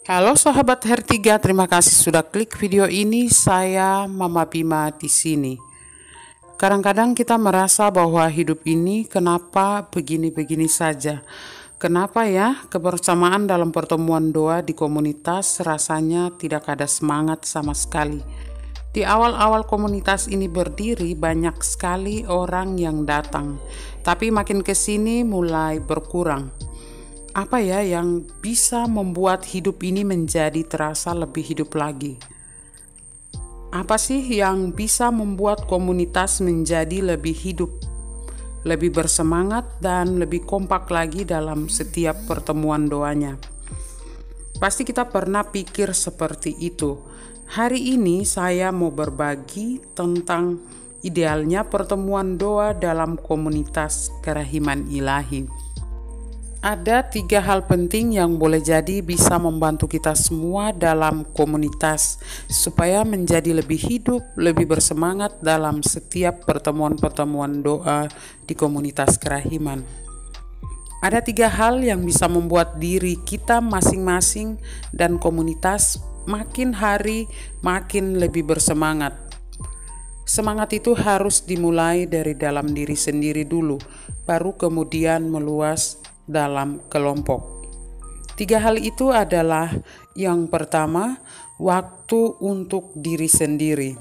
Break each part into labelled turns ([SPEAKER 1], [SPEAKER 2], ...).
[SPEAKER 1] Halo sahabat Her3, terima kasih sudah klik video ini. Saya Mama Bima di sini. Kadang-kadang kita merasa bahwa hidup ini kenapa begini-begini saja. Kenapa ya kebersamaan dalam pertemuan doa di komunitas rasanya tidak ada semangat sama sekali. Di awal-awal komunitas ini berdiri banyak sekali orang yang datang, tapi makin ke sini mulai berkurang. Apa ya yang bisa membuat hidup ini menjadi terasa lebih hidup lagi? Apa sih yang bisa membuat komunitas menjadi lebih hidup, lebih bersemangat, dan lebih kompak lagi dalam setiap pertemuan doanya? Pasti kita pernah pikir seperti itu. Hari ini saya mau berbagi tentang idealnya pertemuan doa dalam komunitas Kerahiman Ilahi. Ada 3 hal penting yang boleh jadi bisa membantu kita semua dalam komunitas supaya menjadi lebih hidup, lebih bersemangat dalam setiap pertemuan-pertemuan doa di komunitas Kerahiman. Ada 3 hal yang bisa membuat diri kita masing-masing dan komunitas makin hari makin lebih bersemangat. Semangat itu harus dimulai dari dalam diri sendiri dulu, baru kemudian meluas dalam kelompok. 3 hal itu adalah yang pertama, waktu untuk diri sendiri.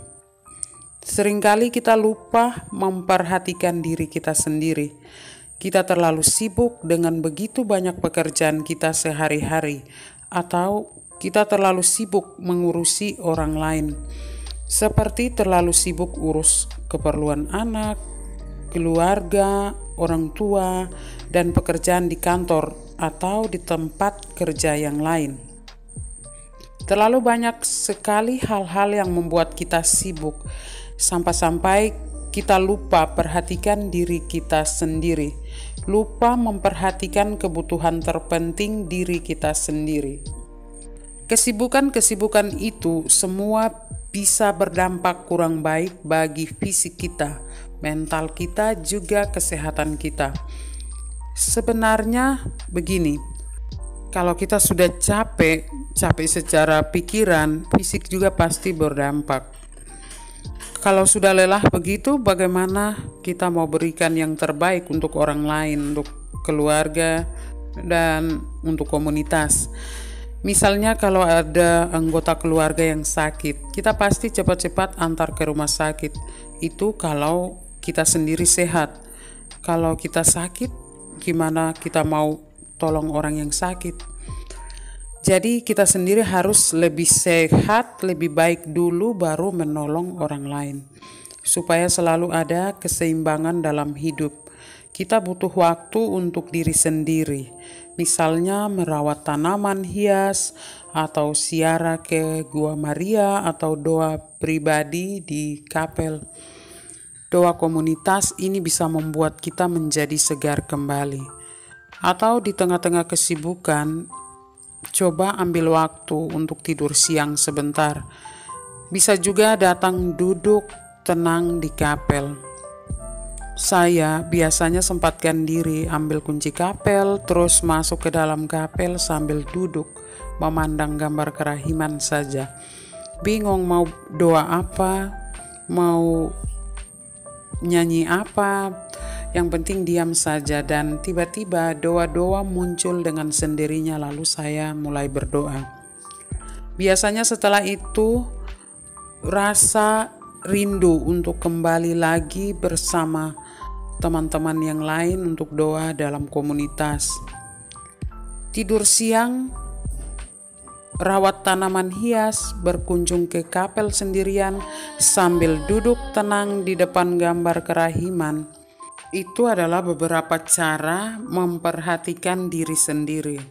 [SPEAKER 1] Seringkali kita lupa memperhatikan diri kita sendiri. Kita terlalu sibuk dengan begitu banyak pekerjaan kita sehari-hari, atau kita terlalu sibuk mengurusi orang lain. Seperti terlalu sibuk urus keperluan anak, keluarga, orang tua, dan pekerjaan di kantor atau di tempat kerja yang lain. Terlalu banyak sekali hal-hal yang membuat kita sibuk, sampai-sampai kita lupa perhatikan diri kita sendiri, lupa memperhatikan kebutuhan terpenting diri kita sendiri. Kesibukan-kesibukan itu semua bisa berdampak kurang baik bagi fisik kita, mental kita, juga kesehatan kita. Sebenarnya begini, kalau kita sudah capek secara pikiran, fisik juga pasti berdampak. Kalau sudah lelah begitu, bagaimana kita mau berikan yang terbaik untuk orang lain, untuk keluarga, dan untuk komunitas? Misalnya kalau ada anggota keluarga yang sakit, kita pasti cepat-cepat antar ke rumah sakit. Itu kalau kita sendiri sehat. Kalau kita sakit, gimana kita mau tolong orang yang sakit? Jadi kita sendiri harus lebih sehat, lebih baik dulu baru menolong orang lain. Supaya selalu ada keseimbangan dalam hidup. Kita butuh waktu untuk diri sendiri. Misalnya merawat tanaman hias, atau ziarah ke Gua Maria, atau doa pribadi di kapel. Doa komunitas ini bisa membuat kita menjadi segar kembali. Atau di tengah-tengah kesibukan, coba ambil waktu untuk tidur siang sebentar. Bisa juga datang duduk tenang di kapel. Saya biasanya sempatkan diri ambil kunci kapel, terus masuk ke dalam kapel sambil duduk, memandang gambar kerahiman saja. Bingung mau doa apa, mau nyanyi apa, yang penting diam saja, dan tiba-tiba doa-doa muncul dengan sendirinya, lalu saya mulai berdoa. Biasanya setelah itu rasa rindu untuk kembali lagi bersama teman-teman yang lain untuk doa dalam komunitas. Tidur siang, rawat tanaman hias, berkunjung ke kapel sendirian sambil duduk tenang di depan gambar kerahiman. Itu adalah beberapa cara memperhatikan diri sendiri.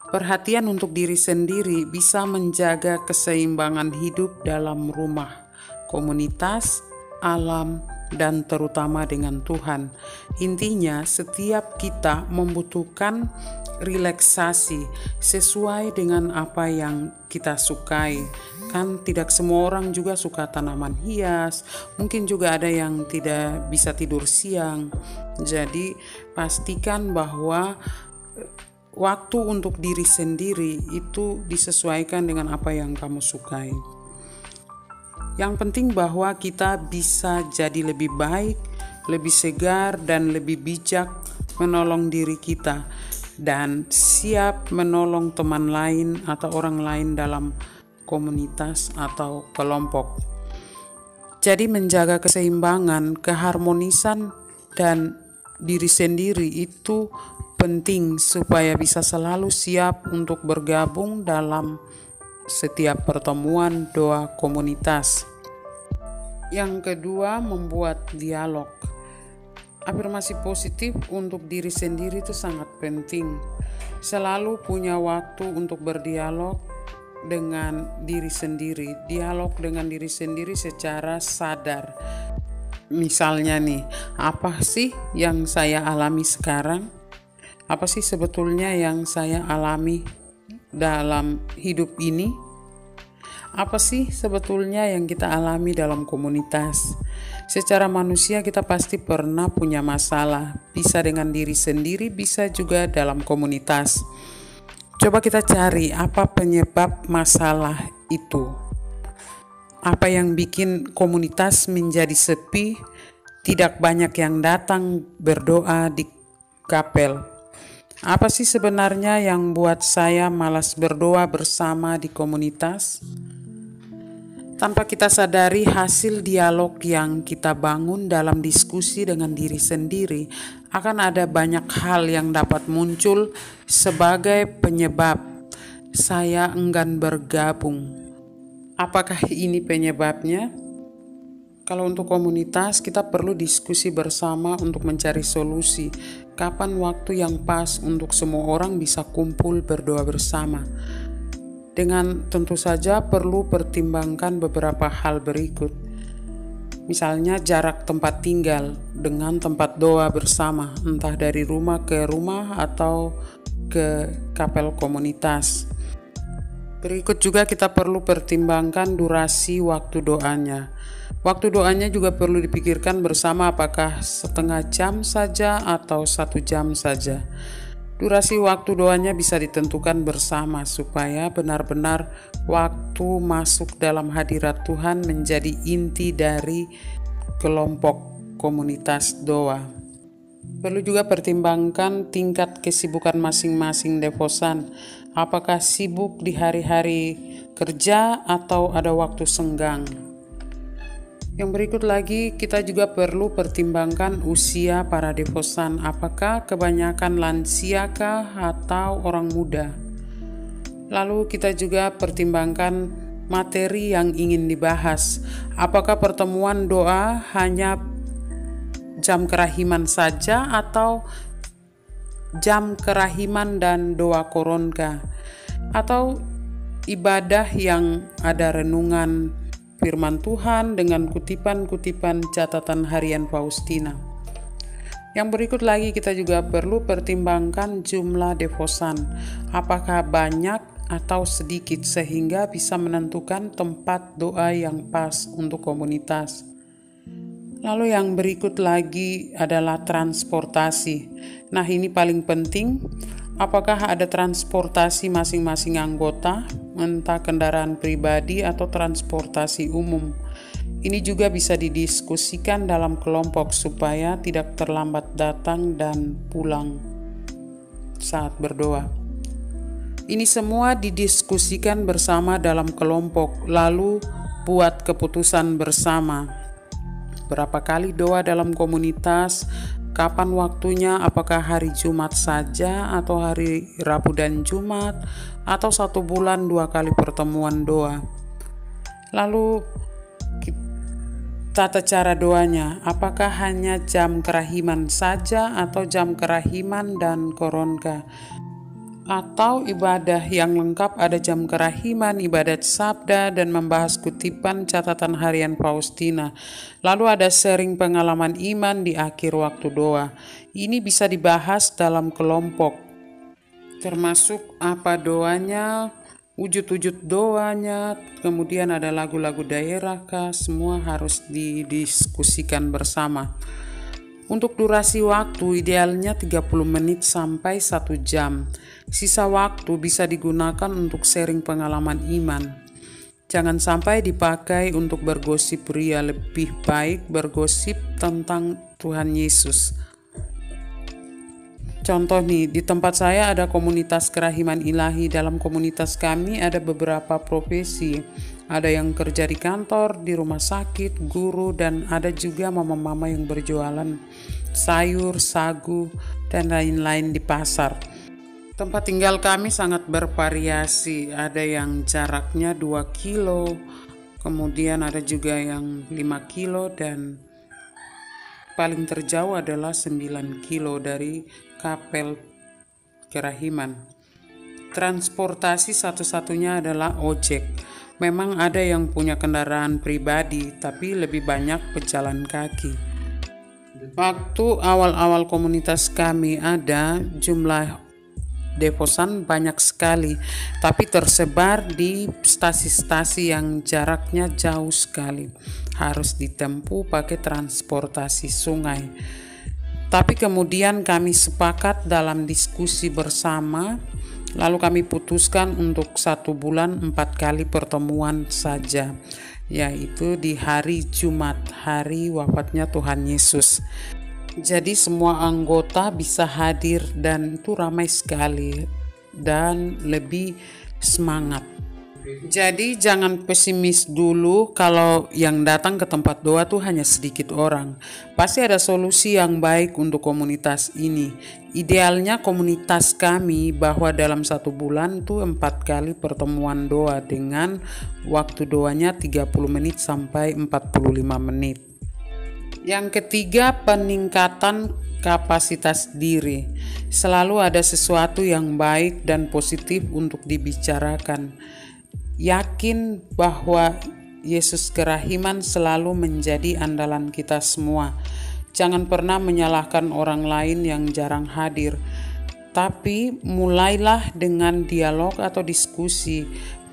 [SPEAKER 1] Perhatian untuk diri sendiri bisa menjaga keseimbangan hidup dalam rumah, komunitas, alam, dan terutama dengan Tuhan. Intinya, setiap kita membutuhkan relaksasi sesuai dengan apa yang kita sukai. Kan tidak semua orang juga suka tanaman hias, mungkin juga ada yang tidak bisa tidur siang. Jadi pastikan bahwa waktu untuk diri sendiri itu disesuaikan dengan apa yang kamu sukai. Yang penting bahwa kita bisa jadi lebih baik, lebih segar, dan lebih bijak menolong diri kita dan siap menolong teman lain atau orang lain dalam komunitas atau kelompok. Jadi menjaga keseimbangan, keharmonisan, dan diri sendiri itu penting supaya bisa selalu siap untuk bergabung dalam setiap pertemuan doa komunitas. Yang kedua, membuat dialog. Afirmasi positif untuk diri sendiri itu sangat penting. Selalu punya waktu untuk berdialog dengan diri sendiri. Dialog dengan diri sendiri secara sadar. Misalnya nih, apa sih yang saya alami sekarang? Apa sih sebetulnya yang saya alami dalam hidup ini? Apa sih sebetulnya yang kita alami dalam komunitas? Secara manusia kita pasti pernah punya masalah, bisa dengan diri sendiri, bisa juga dalam komunitas. Coba kita cari apa penyebab masalah itu. Apa yang bikin komunitas menjadi sepi, tidak banyak yang datang berdoa di kapel. Apa sih sebenarnya yang buat saya malas berdoa bersama di komunitas? Tanpa kita sadari, hasil dialog yang kita bangun dalam diskusi dengan diri sendiri akan ada banyak hal yang dapat muncul sebagai penyebab saya enggan bergabung. Apakah ini penyebabnya? Kalau untuk komunitas, kita perlu diskusi bersama untuk mencari solusi. Kapan waktu yang pas untuk semua orang bisa kumpul berdoa bersama? Dengan tentu saja perlu pertimbangkan beberapa hal berikut. Misalnya jarak tempat tinggal dengan tempat doa bersama, entah dari rumah ke rumah atau ke kapel komunitas. Berikut juga kita perlu pertimbangkan durasi waktu doanya. Waktu doanya juga perlu dipikirkan bersama, apakah setengah jam saja atau 1 jam saja. Durasi waktu doanya bisa ditentukan bersama supaya benar-benar waktu masuk dalam hadirat Tuhan menjadi inti dari kelompok komunitas doa. Perlu juga pertimbangkan tingkat kesibukan masing-masing devosan. Apakah sibuk di hari-hari kerja atau ada waktu senggang? Yang berikut lagi, kita juga perlu pertimbangkan usia para devosan. Apakah kebanyakan lansiakah atau orang muda? Lalu kita juga pertimbangkan materi yang ingin dibahas. Apakah pertemuan doa hanya jam kerahiman saja atau jam kerahiman dan doa koronka? Atau ibadah yang ada renungan firman Tuhan dengan kutipan-kutipan catatan harian Faustina. Yang berikut lagi kita juga perlu pertimbangkan jumlah devosan. Apakah banyak atau sedikit sehingga bisa menentukan tempat doa yang pas untuk komunitas. Lalu yang berikut lagi adalah transportasi. Nah, ini paling penting. Apakah ada transportasi masing-masing anggota, entah kendaraan pribadi atau transportasi umum? Ini juga bisa didiskusikan dalam kelompok supaya tidak terlambat datang dan pulang saat berdoa. Ini semua didiskusikan bersama dalam kelompok, lalu buat keputusan bersama. Berapa kali doa dalam komunitas? Kapan waktunya? Apakah hari Jumat saja atau hari Rabu dan Jumat atau 1 bulan 2 kali pertemuan doa? Lalu tata cara doanya, apakah hanya jam kerahiman saja atau jam kerahiman dan koronka? Atau ibadah yang lengkap ada jam kerahiman, ibadat sabda, dan membahas kutipan catatan harian Faustina. Lalu ada sharing pengalaman iman di akhir waktu doa. Ini bisa dibahas dalam kelompok, termasuk apa doanya, wujud-wujud doanya, kemudian ada lagu-lagu daerah kah, semua harus didiskusikan bersama. Untuk durasi waktu idealnya 30 menit sampai 1 jam. Sisa waktu bisa digunakan untuk sharing pengalaman iman. Jangan sampai dipakai untuk bergosip ria, lebih baik bergosip tentang Tuhan Yesus. Contoh nih, di tempat saya ada komunitas kerahiman ilahi. Dalam komunitas kami ada beberapa profesi. Ada yang kerja di kantor, di rumah sakit, guru, dan ada juga mama-mama yang berjualan sayur, sagu, dan lain-lain di pasar. Tempat tinggal kami sangat bervariasi. Ada yang jaraknya 2 kilo, kemudian ada juga yang 5 kilo, dan paling terjauh adalah 9 kilo dari Kapel Kerahiman. Transportasi satu-satunya adalah ojek. Memang ada yang punya kendaraan pribadi, tapi lebih banyak pejalan kaki. Waktu awal-awal komunitas kami ada, jumlah devosan banyak sekali, tapi tersebar di stasi-stasi yang jaraknya jauh sekali. Harus ditempuh pakai transportasi sungai. Tapi kemudian kami sepakat dalam diskusi bersama, lalu kami putuskan untuk 1 bulan 4 kali pertemuan saja, yaitu di hari Jumat, hari wafatnya Tuhan Yesus. Jadi semua anggota bisa hadir dan itu ramai sekali dan lebih semangat. Jadi jangan pesimis dulu kalau yang datang ke tempat doa tuh hanya sedikit orang. Pasti ada solusi yang baik untuk komunitas ini. Idealnya komunitas kami bahwa dalam 1 bulan tuh 4 kali pertemuan doa dengan waktu doanya 30 menit sampai 45 menit. Yang ketiga, peningkatan kapasitas diri. Selalu ada sesuatu yang baik dan positif untuk dibicarakan. Yakin bahwa Yesus Kerahiman selalu menjadi andalan kita semua. Jangan pernah menyalahkan orang lain yang jarang hadir, tapi mulailah dengan dialog atau diskusi.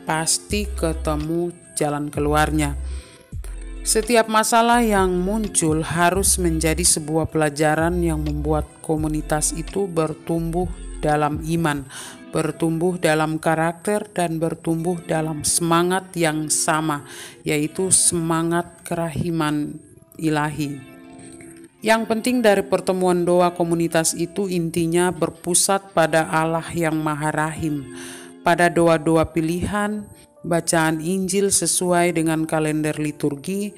[SPEAKER 1] Pasti ketemu jalan keluarnya. Setiap masalah yang muncul harus menjadi sebuah pelajaran yang membuat komunitas itu bertumbuh dalam iman, bertumbuh dalam karakter, dan bertumbuh dalam semangat yang sama, yaitu semangat kerahiman ilahi. Yang penting dari pertemuan doa komunitas itu intinya berpusat pada Allah yang Maha Rahim, pada doa-doa pilihan, bacaan Injil sesuai dengan kalender liturgi,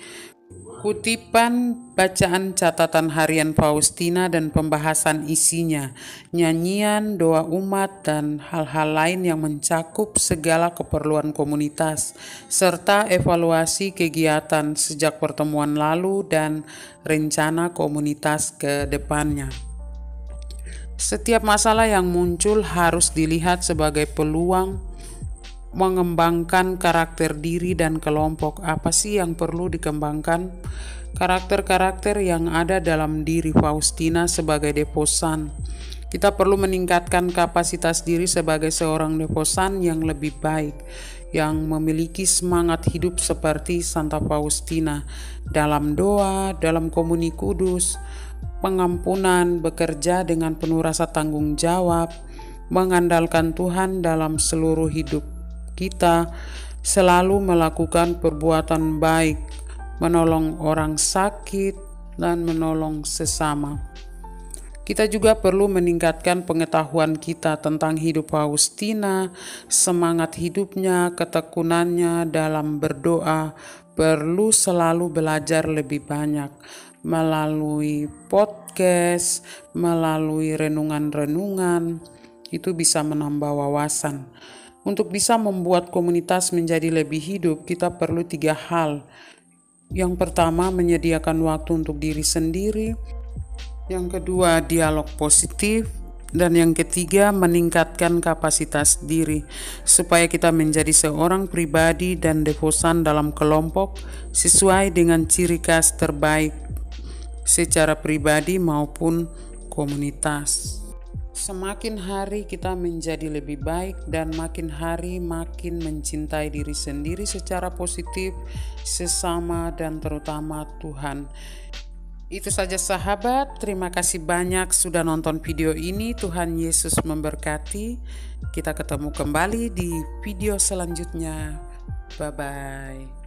[SPEAKER 1] kutipan bacaan catatan harian Faustina dan pembahasan isinya, nyanyian, doa umat, dan hal-hal lain yang mencakup segala keperluan komunitas, serta evaluasi kegiatan sejak pertemuan lalu dan rencana komunitas ke depannya. Setiap masalah yang muncul harus dilihat sebagai peluang mengembangkan karakter diri dan kelompok. Apa sih yang perlu dikembangkan? Karakter-karakter yang ada dalam diri Faustina sebagai devosan. Kita perlu meningkatkan kapasitas diri sebagai seorang devosan yang lebih baik, yang memiliki semangat hidup seperti Santa Faustina dalam doa, dalam komuni kudus, pengampunan, bekerja dengan penuh rasa tanggung jawab, mengandalkan Tuhan dalam seluruh hidup kita, selalu melakukan perbuatan baik, menolong orang sakit, dan menolong sesama. Kita juga perlu meningkatkan pengetahuan kita tentang hidup Faustina, semangat hidupnya, ketekunannya dalam berdoa. Perlu selalu belajar lebih banyak melalui podcast, melalui renungan-renungan. Itu bisa menambah wawasan. Untuk bisa membuat komunitas menjadi lebih hidup, kita perlu 3 hal. Yang pertama, menyediakan waktu untuk diri sendiri. Yang kedua, dialog positif. Dan yang ketiga, meningkatkan kapasitas diri, supaya kita menjadi seorang pribadi dan devosan dalam kelompok sesuai dengan ciri khas terbaik secara pribadi maupun komunitas. Semakin hari kita menjadi lebih baik dan makin hari makin mencintai diri sendiri secara positif, sesama, dan terutama Tuhan. Itu saja sahabat, terima kasih banyak sudah nonton video ini. Tuhan Yesus memberkati. Kita ketemu kembali di video selanjutnya. Bye-bye.